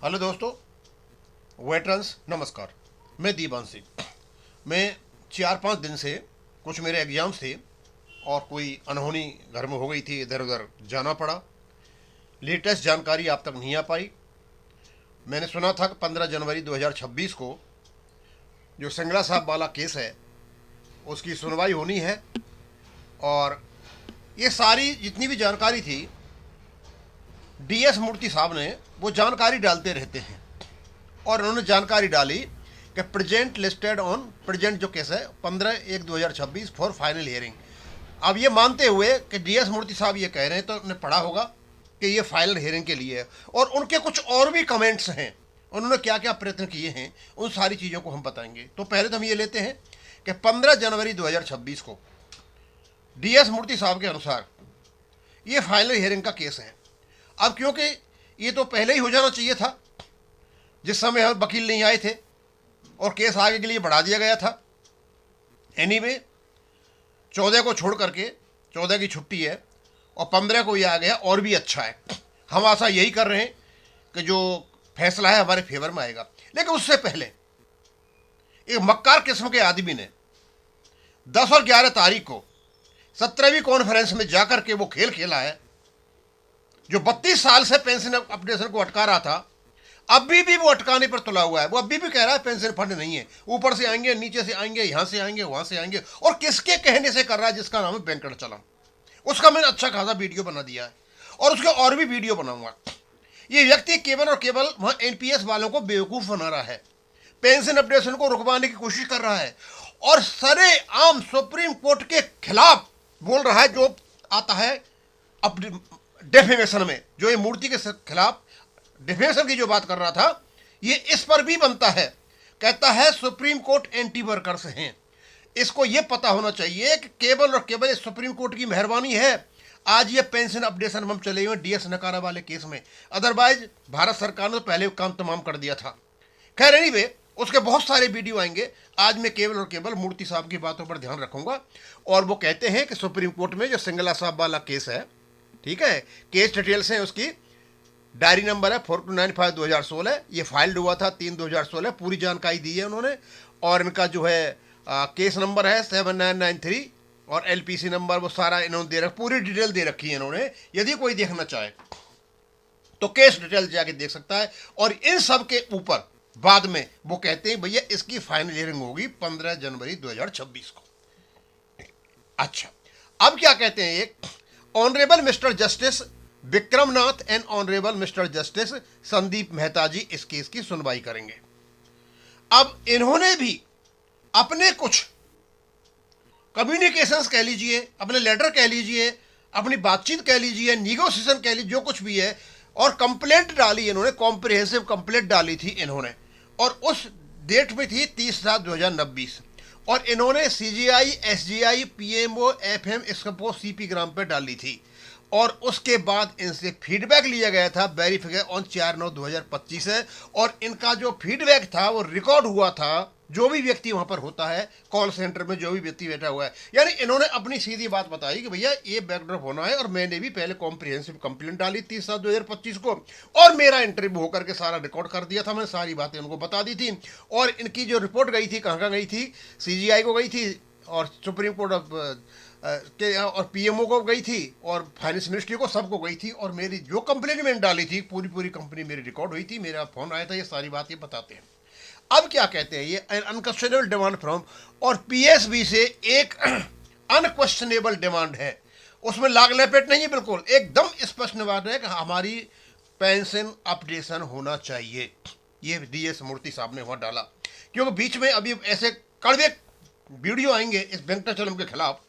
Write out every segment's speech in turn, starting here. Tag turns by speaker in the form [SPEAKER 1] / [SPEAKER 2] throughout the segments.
[SPEAKER 1] Hello दोस्तों, veterans नमस्कार। मैं दीपान सिंह। मैं 4-5 दिन से कुछ मेरे एग्ज़ाम्स थे और कोई अनहोनी घर में हो गई थी, इधर उधर जाना पड़ा। लेटेस्ट जानकारी आप तक नहीं आ पाई। मैंने सुना था कि 15 जनवरी 2026 को जो सिंगला साहब वाला केस है उसकी सुनवाई होनी है। और ये सारी जितनी भी जानकारी थी, DS मूर्ति साहब ने वो जानकारी डालते रहते हैं और उन्होंने जानकारी डाली कि प्रेजेंट लिस्टेड ऑन प्रेजेंट जो केस है 15/1/2026 फॉर फाइनल हियरिंग। अब ये मानते हुए कि DS मूर्ति साहब ये कह रहे हैं तो उन्हें पढ़ा होगा कि ये फाइनल हियरिंग के लिए है। और उनके कुछ और भी कमेंट्स हैं, उन्होंने क्या क्या प्रयत्न किए हैं उन सारी चीज़ों को हम बताएंगे। तो पहले तो हम ये लेते हैं कि 15 जनवरी 2026 को DS मूर्ति साहब के अनुसार ये फाइनल हियरिंग का केस है। अब क्योंकि ये तो पहले ही हो जाना चाहिए था, जिस समय हम वकील नहीं आए थे और केस आगे के लिए बढ़ा दिया गया था। एनीवे 14 को छोड़ करके 14 की छुट्टी है और 15 को ये आ गया और भी अच्छा है। हम आशा यही कर रहे हैं कि जो फैसला है हमारे फेवर में आएगा। लेकिन उससे पहले एक मक्कार किस्म के आदमी ने 10 और 11 तारीख को 17वीं कॉन्फ्रेंस में जाकर के वो खेल खेला है। जो 32 साल से पेंशन अपडेशन को अटका रहा था, अभी भी वो अटकाने पर तुला हुआ है। वो अभी भी कह रहा है पेंशन फंड नहीं है, ऊपर से आएंगे, नीचे से आएंगे, यहां से आएंगे, वहां से आएंगे। और किसके कहने से कर रहा है? जिसका नाम है वेंकटचलम। उसका मैंने अच्छा खासा वीडियो बना दिया है और उसके और भी वीडियो बनाऊंगा। ये व्यक्ति केवल और केवल वहां NPS वालों को बेवकूफ बना रहा है, पेंशन अपडेशन को रुकवाने की कोशिश कर रहा है और सरेआम सुप्रीम कोर्ट के खिलाफ बोल रहा है। जो आता है डेफेमेशन में, जो ये मूर्ति के खिलाफ डिफेंसर की जो बात कर रहा था, ये इस पर भी बनता है। कहता है सुप्रीम कोर्ट एंटी वर्कर्स हैं। इसको ये पता होना चाहिए कि केवल और केवल सुप्रीम कोर्ट की मेहरबानी है आज ये पेंशन अपडेशन हम चले हुए DS नकारा वाले केस में। अदरवाइज भारत सरकार ने तो पहले काम तमाम कर दिया था। खैर एनीवे, उसके बहुत सारे वीडियो आएंगे। आज मैं केवल और केवल मूर्ति साहब की बातों पर ध्यान रखूंगा। और वो कहते हैं कि सुप्रीम कोर्ट में जो सिंगला साहब वाला केस है, ठीक है, केस डिटेल्स हैं, उसकी डायरी नंबर है 4295/2016। ये फाइल्ड हुआ था 3/2016। पूरी जानकारी दी है उन्होंने। और इनका जो है केस नंबर है 7993 और LPC नंबर वो सारा इन्होंने दे रखा, पूरी डिटेल दे रखी है इन्होंने। यदि कोई देखना चाहे तो केस डिटेल जाके देख सकता है। और इन सब के ऊपर बाद में वो कहते हैं भैया इसकी फाइनल हियरिंग होगी 15 जनवरी 2026 को। अच्छा, अब क्या कहते हैं? एक honourable mister justice Vikramnath and honourable mister justice Sandeep Mehta ji इस केस की सुनवाई करेंगे। अब इन्होंने भी अपने कुछ कम्युनिकेशंस कह लीजिए, अपने लेटर कह लीजिए, अपनी बातचीत कह लीजिए, निगोशिएशन कह लीजिए, जो कुछ भी है, और कंप्लेंट डाली इन्होंने, कॉम्प्रिहेंसिव कंप्लेंट डाली थी इन्होंने। और उस डेट में थी 30/7/2029। और इन्होंने CGI, SGI, PMO, FM, इसको CP ग्राम पे डाली थी। और उसके बाद इनसे फीडबैक लिया गया था, वेरीफाई ऑन 4/9/2025 है। और इनका जो फीडबैक था वो रिकॉर्ड हुआ था। जो भी व्यक्ति वहां पर होता है कॉल सेंटर में, जो भी व्यक्ति बैठा हुआ है, यानी इन्होंने अपनी सीधी बात बताई कि भैया ये बैकड्रॉप होना है। और मैंने भी पहले कॉम्प्रिहेंसिव कंप्लेंट डाली 30/7/2025 को और मेरा इंटरव्यू होकर के सारा रिकॉर्ड कर दिया था। मैंने सारी बातें उनको बता दी थी। और इनकी जो रिपोर्ट गई थी, कहाँ कहाँ गई थी? CGI को गई थी और सुप्रीम कोर्ट ऑफ के और PMO को गई थी और फाइनेंस मिनिस्ट्री को, सबको गई थी। और मेरी जो कंप्लेंट मैंने डाली थी पूरी कंपनी मेरी रिकॉर्ड हुई थी, मेरा फोन आया था। ये सारी बात ये बताते हैं। अब क्या कहते हैं? ये अनक्वेश्चनेबल डिमांड फ्रॉम, और PSB से एक अनक्वेश्चनेबल डिमांड है, उसमें लाग लपेट नहीं है, बिल्कुल एकदम स्पष्ट बात है कि हमारी पेंशन अपडेशन होना चाहिए। ये DS मूर्ति साहब ने वहां डाला। क्योंकि बीच में अभी ऐसे कड़वे वीडियो आएंगे इस वेंकटचलम के खिलाफ,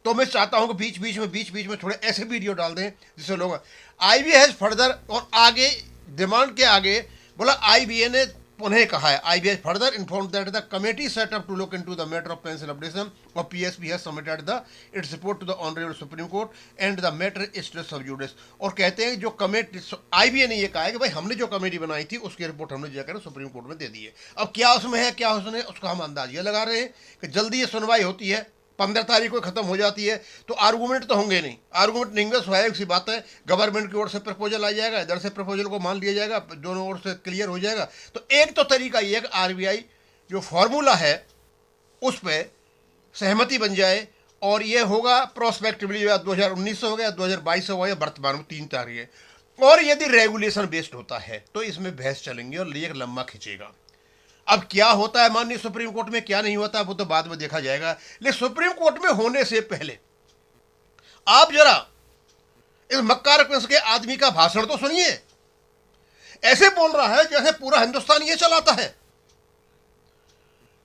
[SPEAKER 1] तो मैं चाहता हूं कि बीच बीच में थोड़े ऐसे वीडियो डाल दें जिससे लोग IBA हैज फर्दर, और आगे डिमांड के आगे बोला IBA ने पुनः कहा है, IBA has further inform that the committee set up to look into the matter of pension updation और PSB has submitted the its report to the honourable supreme court and the matter is still sub judice. और कहते हैं जो committee, IBA ने ये कहा है कि भाई हमने जो कमेटी बनाई थी उसकी रिपोर्ट हमने जाकर सुप्रीम कोर्ट में दे दी है। अब क्या उसमें है, क्या उसने, उसका हम अंदाज ये लगा रहे हैं कि जल्दी ये सुनवाई होती है 15 तारीख को खत्म हो जाती है, तो आर्गूमेंट तो होंगे नहीं, आर्गूमेंट नहीं होंगे, स्वाभाविक सी बात है, गवर्नमेंट की ओर से प्रपोजल आ जाएगा, इधर से प्रपोजल को मान लिया जाएगा, दोनों ओर से क्लियर हो जाएगा। तो एक तो तरीका ये है कि आरबीआई जो फॉर्मूला है उस पर सहमति बन जाए, और ये होगा प्रोस्पेक्टिवली 2019 से होगा या 2022 से होगा या वर्तमान में 3 तारीख है। और यदि रेगुलेशन बेस्ड होता है तो इसमें बहस चलेंगे और लिए लंबा खींचेगा। अब क्या होता है माननीय सुप्रीम कोर्ट में, क्या नहीं होता, वो तो बाद में देखा जाएगा। लेकिन सुप्रीम कोर्ट में होने से पहले आप जरा इस मक्कार किस्म के आदमी का भाषण तो सुनिए। ऐसे बोल रहा है जैसे पूरा हिंदुस्तान ये चलाता है,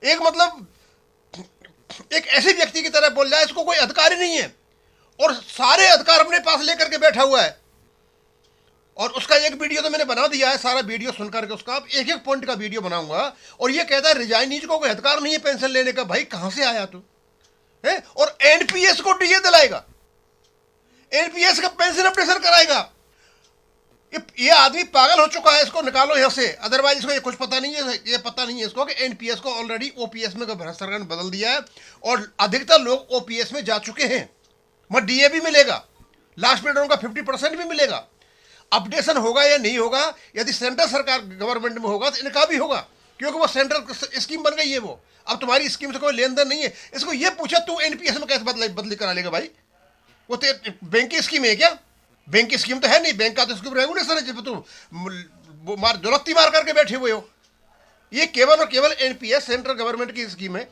[SPEAKER 1] एक मतलब एक ऐसे व्यक्ति की तरह बोल रहा है, इसको कोई अधिकार ही नहीं है और सारे अधिकार अपने पास लेकर के बैठा हुआ है। और उसका एक वीडियो तो मैंने बना दिया है, सारा वीडियो सुनकर के उसका एक एक पॉइंट का वीडियो बनाऊंगा। और ये कहता है रिजाइनीज को कोई अधिकार नहीं है पेंशन लेने का। भाई कहां से आया तू है? और एनपीएस को डीए दिलाएगा, एनपीएस का पेंशन अपडेशन कराएगा। ये आदमी पागल हो चुका है, इसको निकालो यहां से। अदरवाइज इसको ये कुछ पता नहीं है, ये पता नहीं है इसको कि एनपीएस को ऑलरेडी ओपीएस में भारत सरकार ने बदल दिया है और अधिकतर लोग ओपीएस में जा चुके हैं। मगर डीए भी मिलेगा, लास्ट पीरियड उनका 50% भी मिलेगा। अपडेशन होगा या नहीं होगा, यदि सेंट्रल सरकार गवर्नमेंट में होगा तो इनका भी होगा, क्योंकि वो सेंट्रल स्कीम बन गई है। वो अब तुम्हारी स्कीम से कोई लेन देन नहीं है। इसको ये पूछा तू एनपीएस में कैसे बदली करा लेगा भाई? वो तो बैंक की स्कीम है क्या? बैंक की स्कीम तो है नहीं, बैंक का तो स्कीम रेगुलेशन है जिसमें तुम दुलत्ती मार करके बैठे हुए हो। ये केवल और केवल एनपीएस सेंट्रल गवर्नमेंट की स्कीम है।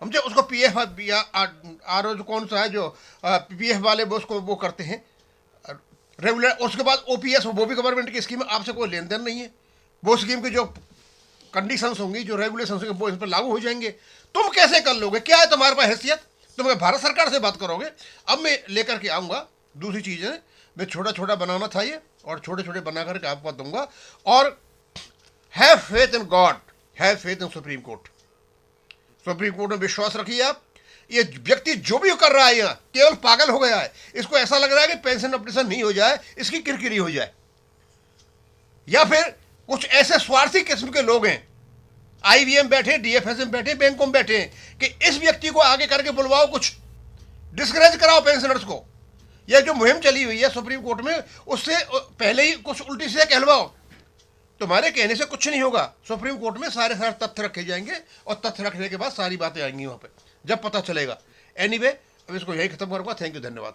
[SPEAKER 1] समझे? उसको पीएफ या आर कौन सा है जो पीएफ वाले वो उसको वो करते हैं रेगुलर। उसके बाद ओपीएस, वो भी गवर्नमेंट की स्कीम है, आपसे कोई लेन देन नहीं है। वो स्कीम की जो कंडीशंस होंगी, जो रेगुलेशन होंगे, वो इस पर लागू हो जाएंगे। तुम कैसे कर लोगे? क्या है तुम्हारे पास हैसियत? तुम भारत सरकार से बात करोगे? अब मैं लेकर के आऊँगा दूसरी चीज़ें, मैं छोटा छोटा बनाना था ये, और छोटे छोटे बना करके आपको दूंगा। और have faith in God, have faith in supreme court. Supreme court में विश्वास रखिए आप। ये व्यक्ति जो भी कर रहा है यहाँ केवल पागल हो गया है। इसको ऐसा लग रहा है कि पेंशन अपडेशन नहीं हो जाए, इसकी किरकिरी हो जाए, या फिर कुछ ऐसे स्वार्थी किस्म के लोग हैं, आईवीएम बैठे, डीएफएस में बैठे, बैंकों में बैठे हैं, कि इस व्यक्ति को आगे करके बुलवाओ, कुछ डिस्करेज कराओ पेंशनर्स को। यह जो मुहिम चली हुई है सुप्रीम कोर्ट में, उससे पहले ही कुछ उल्टी से कहलवाओ। तुम्हारे कहने से कुछ नहीं होगा। सुप्रीम कोर्ट में सारे तथ्य रखे जाएंगे और तथ्य रखने के बाद सारी बातें आएंगी वहां पे, जब पता चलेगा। एनीवे, अब इसको यही खत्म करूंगा। थैंक यू, धन्यवाद।